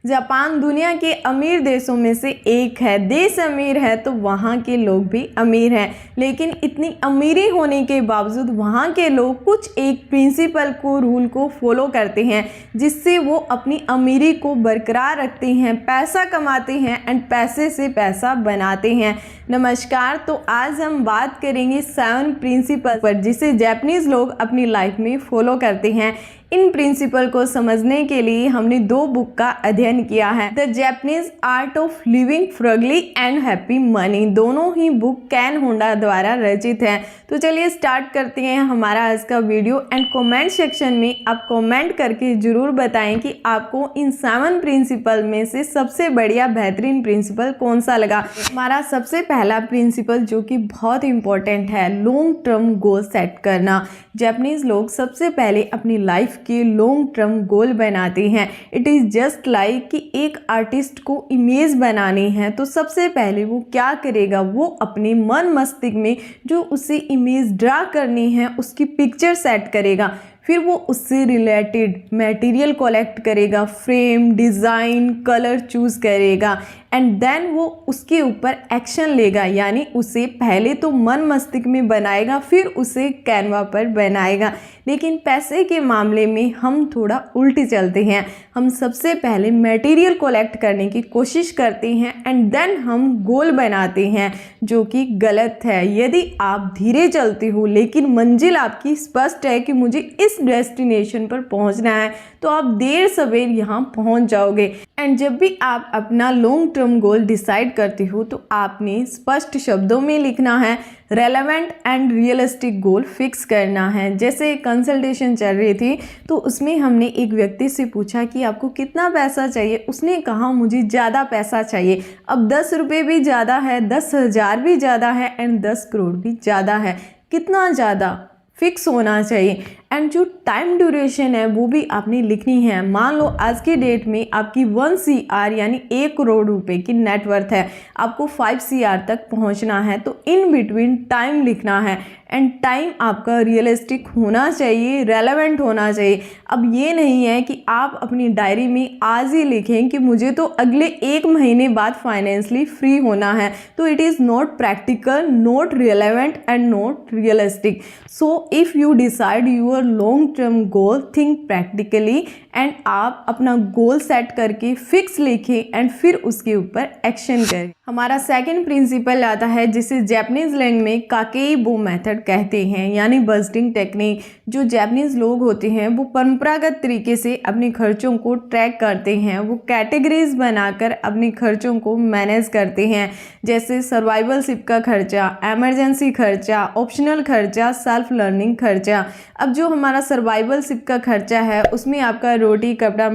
Japan दुनिया के अमीर देशों में से एक है। देश अमीर है तो वहाँ के लोग भी अमीर हैं, लेकिन इतनी अमीरी होने के बावजूद वहाँ के लोग कुछ एक प्रिंसिपल को, रूल को फॉलो करते हैं, जिससे वो अपनी अमीरी को बरकरार रखते हैं, पैसा कमाते हैं एंड पैसे से पैसा बनाते हैं। नमस्कार, तो आज हम बात करेंगे 7 प्रिंसिपल पर जिसे जापानीज़ लोग अपनी लाइफ में फॉलो करते हैं। इन प्रिंसिपल को समझने के लिए हमने 2 बुक का अध्ययन किया है, the Japanese art of living frugally and happy money. दोनों ही बुक कैन होंडा द्वारा रचित हैं। तो चलिए स्टार्ट करते हैं हमारा आज का वीडियो एंड कमेंट सेक्शन में आप कमेंट करके जरूर बताएं कि आपको इन 7 प्रिंसिपल में से सबसे बढ़िया बेहतरीन प्रिंसिपल कौन सा लगा। हमारा सबसे पहला प्रिंसिपल जो कि बहुत इंपॉर्टेंट है, लॉन्ग टर्म गोल सेट करना। जापानीज लोग सबसे पहले अपनी लाइफ के लॉन्ग टर्म गोल बनाते हैं। इट इज़ जस्ट लाइक कि एक आर्टिस्ट को इमेज बनानी है तो सबसे पहले वो क्या करेगा, वो अपने मन मस्तिष्क में जो उसे इमेज ड्रा करनी है उसकी पिक्चर सेट करेगा। फिर वो उससे रिलेटेड मटेरियल कलेक्ट करेगा, फ्रेम, डिज़ाइन, कलर चूज़ करेगा एंड देन वो उसके ऊपर एक्शन लेगा, यानी उसे पहले तो मन मस्तिष्क में बनाएगा फिर उसे कैनवा पर बनाएगा। लेकिन पैसे के मामले में हम थोड़ा उल्टे चलते हैं। हम सबसे पहले मटेरियल कलेक्ट करने की कोशिश करते हैं एंड देन हम गोल बनाते हैं, जो कि गलत है। यदि आप धीरे चलते हो लेकिन मंजिल आपकी स्पष्ट है कि मुझे इस डेस्टिनेशन पर पहुंचना है, तो आप देर सवेर यहाँ पहुंच जाओगे। एंड जब भी आप अपना लॉन्ग टर्म गोल डिसाइड करते हो तो आपने स्पष्ट शब्दों में लिखना है, relevant and realistic goal fix करना है। जैसे कंसल्टेशन चल रही थी तो उसमें हमने एक व्यक्ति से पूछा कि आपको कितना पैसा चाहिए। उसने कहा मुझे ज़्यादा पैसा चाहिए। अब 10 रुपये भी ज़्यादा है, 10,000 भी ज़्यादा है एंड 10 करोड़ भी ज़्यादा है। कितना ज़्यादा फिक्स होना चाहिए। एंड जो टाइम ड्यूरेशन है वो भी आपने लिखनी है। मान लो आज की डेट में आपकी 1 CR यानी 1 करोड़ रुपए की नेटवर्थ है, आपको 5 CR तक पहुंचना है, तो इन बिटवीन टाइम लिखना है एंड टाइम आपका रियलिस्टिक होना चाहिए, रेलेवेंट होना चाहिए। अब ये नहीं है कि आप अपनी डायरी में आज ही लिखें कि मुझे तो अगले 1 महीने बाद फाइनेंशियली फ्री होना है, तो it is not practical, not relevant and not realistic. So if you decide your long term goal, think practically and आप अपना गोल सेट करके फिक्स लिखें एंड फिर उसके ऊपर एक्शन करें। हमारा सेकंड प्रिंसिपल आता है जिसे जापानीज लैंग्वेज में काकेबो मेथड कहते हैं, यानी बजटिंग टेक्निक। जो जापानीज लोग होते हैं वो परंपरागत तरीके से अपने खर्चों को ट्रैक करते हैं। वो कैटेगरीज बनाकर अपने खर्चों को मैनेज करते हैं, जैसे सर्वाइवलशिप का खर्चा, एमरजेंसी खर्चा, ऑप्शनल खर्चा, सेल्फ लर्निंग खर्चा। अब जो हमारा सर्वाइवलशिप का खर्चा है उसमें आपका रोटी, कपड़ा,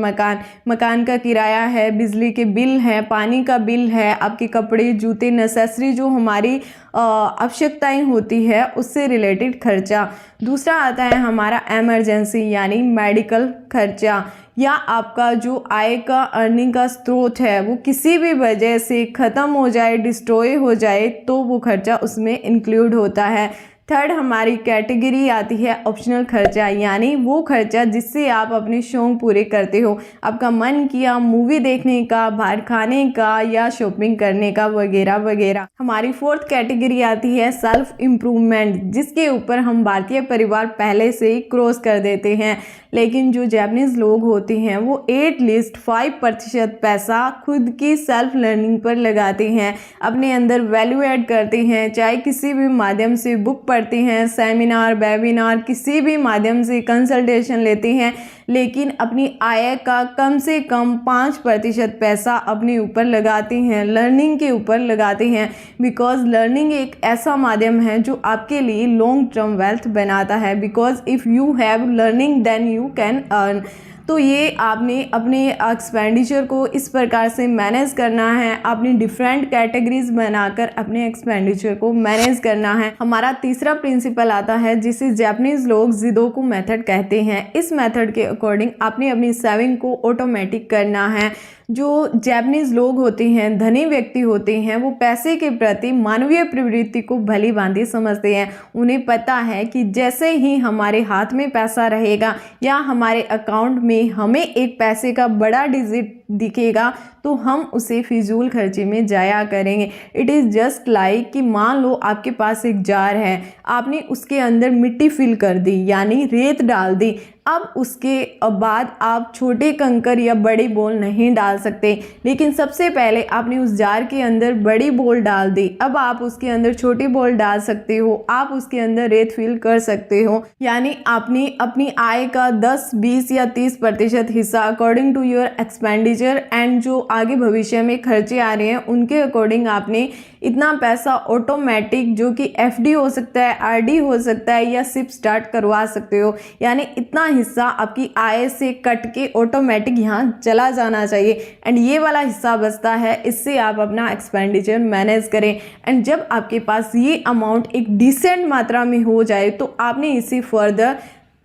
मकान का किराया है, बिजली के बिल है, पानी का बिल है, आपके कपड़े, जूते, नेसेसरी जो हमारी आवश्यकताएं होती है उससे रिलेटेड खर्चा। दूसरा आता है हमारा एमरजेंसी यानी मेडिकल खर्चा, या आपका जो आय का अर्निंग का स्रोत है वो किसी भी वजह से ख़त्म हो जाए, डिस्ट्रॉय हो जाए, तो वो खर्चा उसमें इंक्लूड होता है। थर्ड हमारी कैटेगरी आती है ऑप्शनल खर्चा, यानी वो खर्चा जिससे आप अपने शौक पूरे करते हो। आपका मन किया मूवी देखने का, बाहर खाने का या शॉपिंग करने का वगैरह वगैरह। हमारी फोर्थ कैटेगरी आती है सेल्फ इम्प्रूवमेंट, जिसके ऊपर हम भारतीय परिवार पहले से ही क्रॉस कर देते हैं। लेकिन जो जापानीज लोग होते हैं वो एटलीस्ट 5% पैसा खुद की सेल्फ लर्निंग पर लगाते हैं, अपने अंदर वैल्यू ऐड करते हैं, चाहे किसी भी माध्यम से बुक पढ़ते हैं, सेमिनार, वेबिनार, किसी भी माध्यम से कंसल्टेशन लेते हैं, लेकिन अपनी आय का कम से कम 5% पैसा अपने ऊपर लगाते हैं, लर्निंग के ऊपर लगाते हैं। बिकॉज लर्निंग एक ऐसा माध्यम है जो आपके लिए लॉन्ग टर्म वेल्थ बनाता है। Because if you have learning then you can earn. तो ये आपने अपने एक्सपेंडिचर को इस प्रकार से मैनेज करना है, आपने डिफरेंट कैटेगरीज बनाकर अपने एक्सपेंडिचर को मैनेज करना है। हमारा तीसरा प्रिंसिपल आता है जिसे जापानीज लोग जिदोकू मेथड कहते हैं। इस मेथड के अकॉर्डिंग आपने अपनी सेविंग को ऑटोमेटिक करना है। जो जापानीज़ लोग होते हैं, धनी व्यक्ति होते हैं, वो पैसे के प्रति मानवीय प्रवृत्ति को भली भांति समझते हैं। उन्हें पता है कि जैसे ही हमारे हाथ में पैसा रहेगा या हमारे अकाउंट में हमें एक पैसे का बड़ा डिजिट दिखेगा तो हम उसे फिजूल खर्ची में जाया करेंगे। इट इज़ जस्ट लाइक कि मान लो आपके पास एक जार है, आपने उसके अंदर मिट्टी फिल कर दी यानी रेत डाल दी। अब उसके बाद आप छोटे कंकर या बड़ी बोल नहीं डाल सकते, लेकिन सबसे पहले आपने उस जार के अंदर बड़ी बोल डाल दी। अब आप उसके अंदर छोटी बोल डाल सकते हो, आप उसके अंदर रेत फिल कर सकते हो। यानी आपने अपनी आय का 10, 20 या 30% हिस्सा according to your expenditure and जो आगे भविष्य में खर्चे आ रहे हैं उनके अकॉर्डिंग आपने इतना पैसा ऑटोमेटिक, जो कि एफडी हो सकता है, आरडी हो सकता है या सिप स्टार्ट करवा सकते हो, यानी इतना हिस्सा आपकी आय से कट के ऑटोमेटिक यहाँ चला जाना चाहिए एंड ये वाला हिस्सा बचता है, इससे आप अपना एक्सपेंडिचर मैनेज करें। एंड जब आपके पास ये अमाउंट एक डिसेंट मात्रा में हो जाए तो आपने इसे फर्दर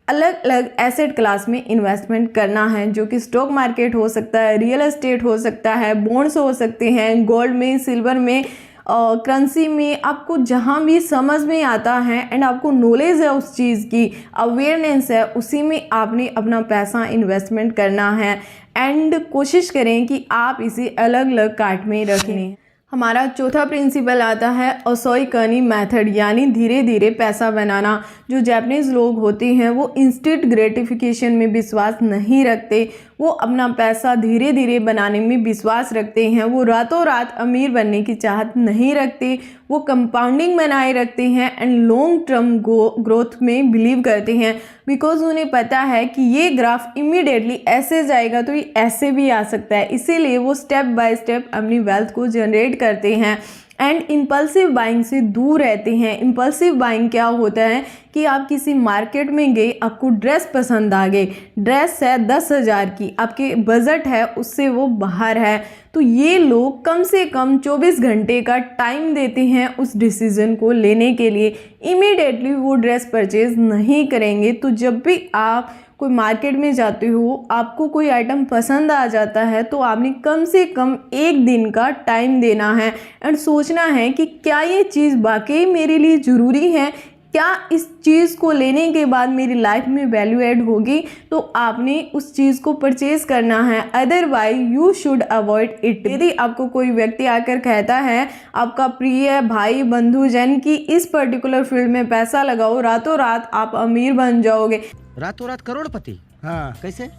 अलग अलग एसेट क्लास में इन्वेस्टमेंट करना है, जो कि स्टॉक मार्केट हो सकता है, रियल एस्टेट हो सकता है, बॉन्ड्स हो सकते हैं, गोल्ड में, सिल्वर में, करेंसी में, आपको जहाँ भी समझ में आता है एंड आपको नॉलेज है उस चीज़ की, अवेयरनेस है, उसी में आपने अपना पैसा इन्वेस्टमेंट करना है एंड कोशिश करें कि आप इसे अलग अलग कार्ट में रखें। हमारा चौथा प्रिंसिपल आता है ओसोई कनी मेथड, यानी धीरे धीरे पैसा बनाना। जो जापानीज़ लोग होते हैं वो इंस्टेंट ग्रेटिफिकेशन में विश्वास नहीं रखते, वो अपना पैसा धीरे धीरे बनाने में विश्वास रखते हैं। वो रातों रात अमीर बनने की चाहत नहीं रखते, वो कंपाउंडिंग बनाए रखते हैं एंड लॉन्ग टर्म ग्रोथ में बिलीव करते हैं, बिकॉज उन्हें पता है कि ये ग्राफ इमीडिएटली ऐसे जाएगा तो ये ऐसे भी आ सकता है। इसीलिए वो स्टेप बाय स्टेप अपनी वेल्थ को जनरेट करते हैं एंड इम्पल्सिव बाइंग से दूर रहते हैं। इम्पल्सिव बाइंग क्या होता है कि आप किसी मार्केट में गए, आपको ड्रेस पसंद आ गई, ड्रेस है 10,000 की, आपके बजट है उससे वो बाहर है, तो ये लोग कम से कम 24 घंटे का टाइम देते हैं उस डिसीज़न को लेने के लिए। इमीडिएटली वो ड्रेस परचेज नहीं करेंगे। तो जब भी आप कोई मार्केट में जाते हो, आपको कोई आइटम पसंद आ जाता है तो आपने कम से कम 1 दिन का टाइम देना है एंड सोचना है कि क्या ये चीज़ वाकई मेरे लिए ज़रूरी है, क्या इस चीज़ को लेने के बाद मेरी लाइफ में वैल्यू ऐड होगी, तो आपने उस चीज़ को परचेज़ करना है। Otherwise you should avoid it. यदि आपको कोई व्यक्ति आकर कहता है, आपका प्रिय भाई बंधु जन, कि इस पर्टिकुलर फील्ड में पैसा लगाओ, रातों रात आप अमीर बन जाओगे, रातों रात करोड़पति। हाँ, कैसे?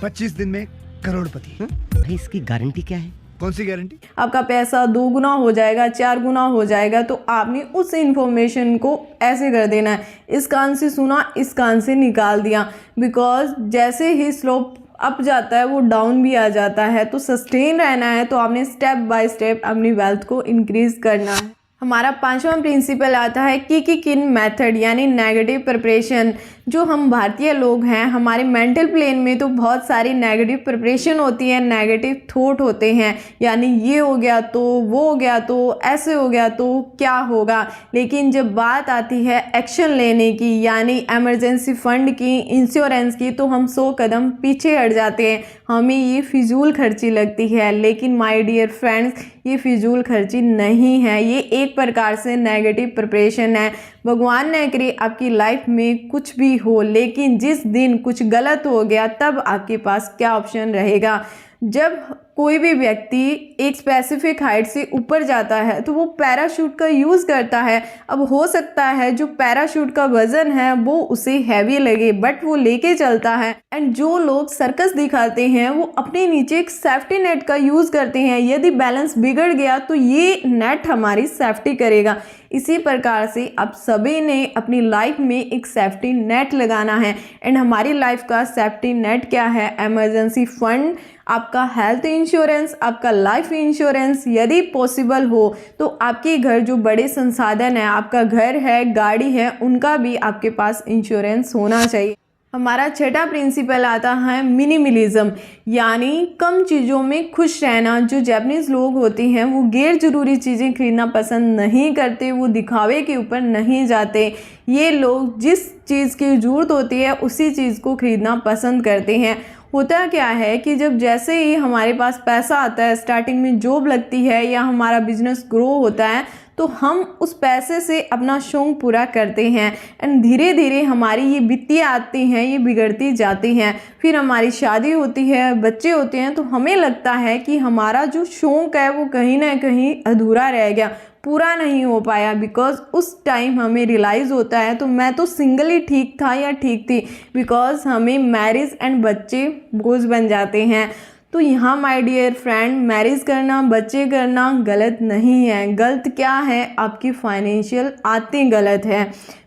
25 दिन में करोड़पति। भाई इसकी गारंटी क्या है? कौन सी गारंटी? आपका पैसा 2 गुना हो जाएगा, 4 गुना हो जाएगा, तो आपने उस इंफॉर्मेशन को ऐसे कर देना है, इस कान से सुना, इस कान से निकाल दिया। बिकॉज जैसे ही स्लोप अप जाता है वो डाउन भी आ जाता है। तो सस्टेन रहना है तो आपने स्टेप बाय स्टेप अपनी वेल्थ को इंक्रीज करना है। हमारा 5वां प्रिंसिपल आता है किकिकिन मेथड, यानी नेगेटिव प्रिपरेशन। जो हम भारतीय लोग हैं, हमारे मेंटल प्लेन में तो बहुत सारी नेगेटिव प्रिपरेशन होती है, नेगेटिव थॉट होते हैं, यानी ये हो गया तो, वो हो गया तो, ऐसे हो गया तो क्या होगा। लेकिन जब बात आती है एक्शन लेने की, यानी इमरजेंसी फंड की, इंश्योरेंस की, तो हम 100 कदम पीछे हट जाते हैं, हमें ये फिजूल खर्ची लगती है। लेकिन माय डियर फ्रेंड्स, ये फिजूल खर्ची नहीं है, ये एक प्रकार से नेगेटिव प्रिपरेशन है। भगवान न करे आपकी लाइफ में कुछ भी हो, लेकिन जिस दिन कुछ गलत हो गया तब आपके पास क्या ऑप्शन रहेगा। जब कोई भी व्यक्ति एक स्पेसिफिक हाइट से ऊपर जाता है तो वो पैराशूट का यूज़ करता है। अब हो सकता है जो पैराशूट का वजन है वो उसे हैवी लगे, बट वो लेके चलता है। एंड जो लोग सर्कस दिखाते हैं वो अपने नीचे एक सेफ्टी नेट का यूज़ करते हैं। यदि बैलेंस बिगड़ गया तो ये नेट हमारी सेफ्टी करेगा। इसी प्रकार से आप सभी ने अपनी लाइफ में एक सेफ्टी नेट लगाना है। एंड हमारी लाइफ का सेफ्टी नेट क्या है? इमरजेंसी फंड, आपका हेल्थ इंश्योरेंस, आपका लाइफ इंश्योरेंस। यदि पॉसिबल हो तो आपके घर जो बड़े संसाधन है, आपका घर है, गाड़ी है, उनका भी आपके पास इंश्योरेंस होना चाहिए। हमारा 6वां प्रिंसिपल आता है मिनिमलिज्म, यानी कम चीज़ों में खुश रहना। जो जापानीज़ लोग होते हैं वो गैर ज़रूरी चीज़ें खरीदना पसंद नहीं करते, वो दिखावे के ऊपर नहीं जाते। ये लोग जिस चीज़ की ज़रूरत होती है उसी चीज़ को खरीदना पसंद करते हैं। होता क्या है कि जब जैसे ही हमारे पास पैसा आता है, स्टार्टिंग में जॉब लगती है या हमारा बिजनेस ग्रो होता है, तो हम उस पैसे से अपना शौक पूरा करते हैं एंड धीरे धीरे हमारी ये वित्तीय आदतें हैं ये बिगड़ती जाती हैं। फिर हमारी शादी होती है, बच्चे होते हैं, तो हमें लगता है कि हमारा जो शौक है वो कहीं ना कहीं अधूरा रह गया, पूरा नहीं हो पाया। बिकॉज उस टाइम हमें रियलाइज़ होता है तो मैं तो सिंगल ही ठीक था या ठीक थी, बिकॉज हमें मैरिज एंड बच्चे बोझ बन जाते हैं। तो यहाँ माय डियर फ्रेंड, मैरिज करना, बच्चे करना गलत नहीं है। गलत क्या है, आपकी फाइनेंशियल आदतें गलत है।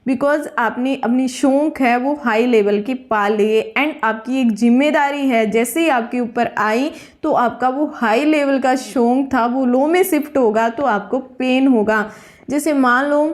बिकॉज आपने अपनी शौक है वो हाई लेवल की पा लिए एंड आपकी एक जिम्मेदारी है, जैसे ही आपके ऊपर आई तो आपका वो हाई लेवल का शौक था वो लो में शिफ्ट होगा तो आपको पेन होगा। जैसे मान लो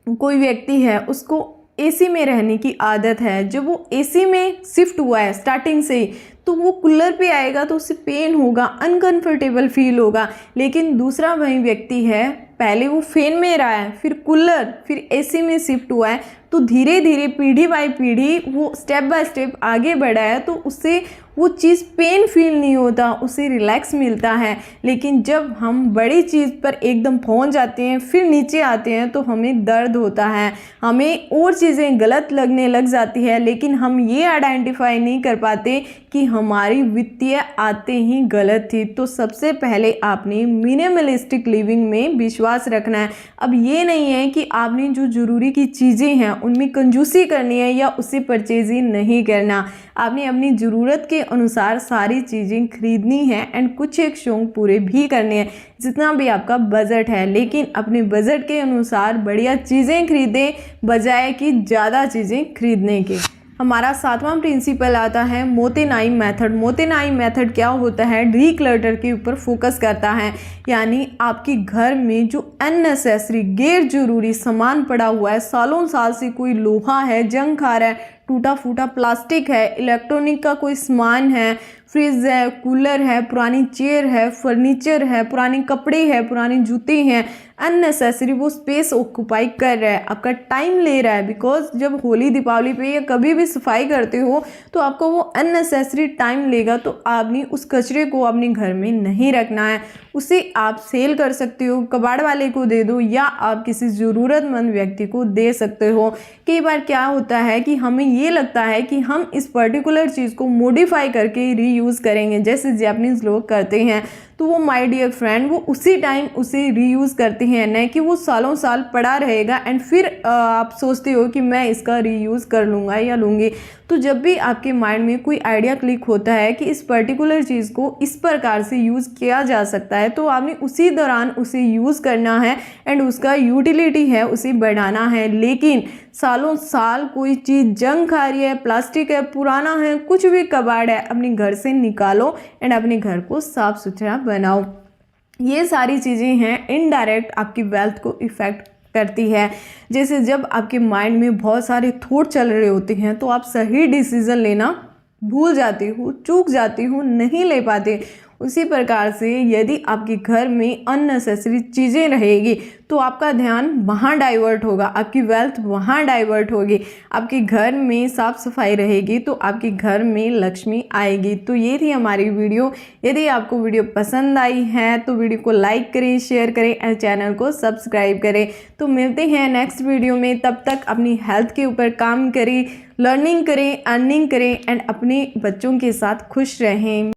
कोई व्यक्ति है, उसको एसी में रहने की आदत है, जब वो एसी में शिफ्ट हुआ है स्टार्टिंग से ही, तो वो कूलर पे आएगा तो उससे पेन होगा, अनकंफर्टेबल फील होगा। लेकिन दूसरा वही व्यक्ति है, पहले वो फैन में रहा है, फिर कूलर, फिर एसी में शिफ्ट हुआ है, तो धीरे धीरे पीढ़ी बाय पीढ़ी वो स्टेप बाय स्टेप आगे बढ़ा है, तो उससे वो चीज़ पेन फील नहीं होता, उसे रिलैक्स मिलता है। लेकिन जब हम बड़ी चीज़ पर एकदम पहुंच जाते हैं, फिर नीचे आते हैं, तो हमें दर्द होता है, हमें और चीज़ें गलत लगने लग जाती है, लेकिन हम ये आइडेंटिफाई नहीं कर पाते कि हमारी वित्तीय आदतें ही गलत थी। तो सबसे पहले आपने मिनिमलिस्टिक लिविंग में विश्वास रखना है। अब ये नहीं है कि आपने जो ज़रूरी की चीज़ें हैं उनमें कंजूसी करनी है या उसे परचेजिंग नहीं करना। आपने अपनी ज़रूरत के अनुसार सारी चीज़ें खरीदनी है एंड कुछ एक शौक पूरे भी करने हैं, जितना भी आपका बजट है। लेकिन अपने बजट के अनुसार बढ़िया चीज़ें खरीदें बजाय कि ज़्यादा चीज़ें खरीदने के। हमारा 7वां प्रिंसिपल आता है मोतेनाई मेथड। मोतेनाई मेथड क्या होता है, डीक्लटर के ऊपर फोकस करता है। यानी आपके घर में जो अननेसेसरी गैर जरूरी सामान पड़ा हुआ है, सालों साल से कोई लोहा है जंग खा रहा है, टूटा फूटा प्लास्टिक है, इलेक्ट्रॉनिक का कोई सामान है, फ्रिज है, कूलर है, पुरानी चेयर है, फर्नीचर है, पुराने कपड़े हैं, पुराने जूते हैं, अननेसेसरी वो स्पेस ऑक्यूपाई कर रहा है, आपका टाइम ले रहा है। बिकॉज जब होली दीपावली पे या कभी भी सफाई करते हो तो आपको वो अननेसेसरी टाइम लेगा, तो आपने उस कचरे को अपने घर में नहीं रखना है, उसे आप सेल कर सकते हो, कबाड़ वाले को दे दो या आप किसी ज़रूरतमंद व्यक्ति को दे सकते हो। कई बार क्या होता है कि हमें ये लगता है कि हम इस पर्टिकुलर चीज़ को मॉडिफाई करके रीयूज़ करेंगे, जैसे जापानीज़ लोग करते हैं, तो वो माय डियर फ्रेंड वो उसी टाइम उसे रीयूज़ करते हैं, न कि वो सालों साल पड़ा रहेगा एंड फिर आप सोचते हो कि मैं इसका रीयूज़ कर लूँगा या लूँगी। तो जब भी आपके माइंड में कोई आइडिया क्लिक होता है कि इस पर्टिकुलर चीज़ को इस प्रकार से यूज़ किया जा सकता है, तो आपने उसी दौरान उसे यूज़ करना है एंड उसका यूटिलिटी है उसे बढ़ाना है। लेकिन सालों साल कोई चीज़ जंग खा रही है, प्लास्टिक है, पुराना है, कुछ भी कबाड़ है, अपने घर से निकालो एंड अपने घर को साफ सुथरा बनाओ। ये सारी चीज़ें हैं इनडायरेक्ट आपकी वेल्थ को इफ़ेक्ट करती है। जैसे जब आपके माइंड में बहुत सारे थॉट चल रहे होते हैं तो आप सही डिसीज़न लेना भूल जाते हो, चूक जाते हो, नहीं ले पाते। उसी प्रकार से यदि आपके घर में अननेसेसरी चीज़ें रहेगी तो आपका ध्यान वहाँ डाइवर्ट होगा, आपकी वेल्थ वहाँ डाइवर्ट होगी। आपके घर में साफ़ सफाई रहेगी तो आपके घर में लक्ष्मी आएगी। तो ये थी हमारी वीडियो। यदि आपको वीडियो पसंद आई है तो वीडियो को लाइक करें, शेयर करें और चैनल को सब्सक्राइब करें। तो मिलते हैं नेक्स्ट वीडियो में, तब तक अपनी हेल्थ के ऊपर काम करें, लर्निंग करें, अर्निंग करें एंड अपने बच्चों के साथ खुश रहें।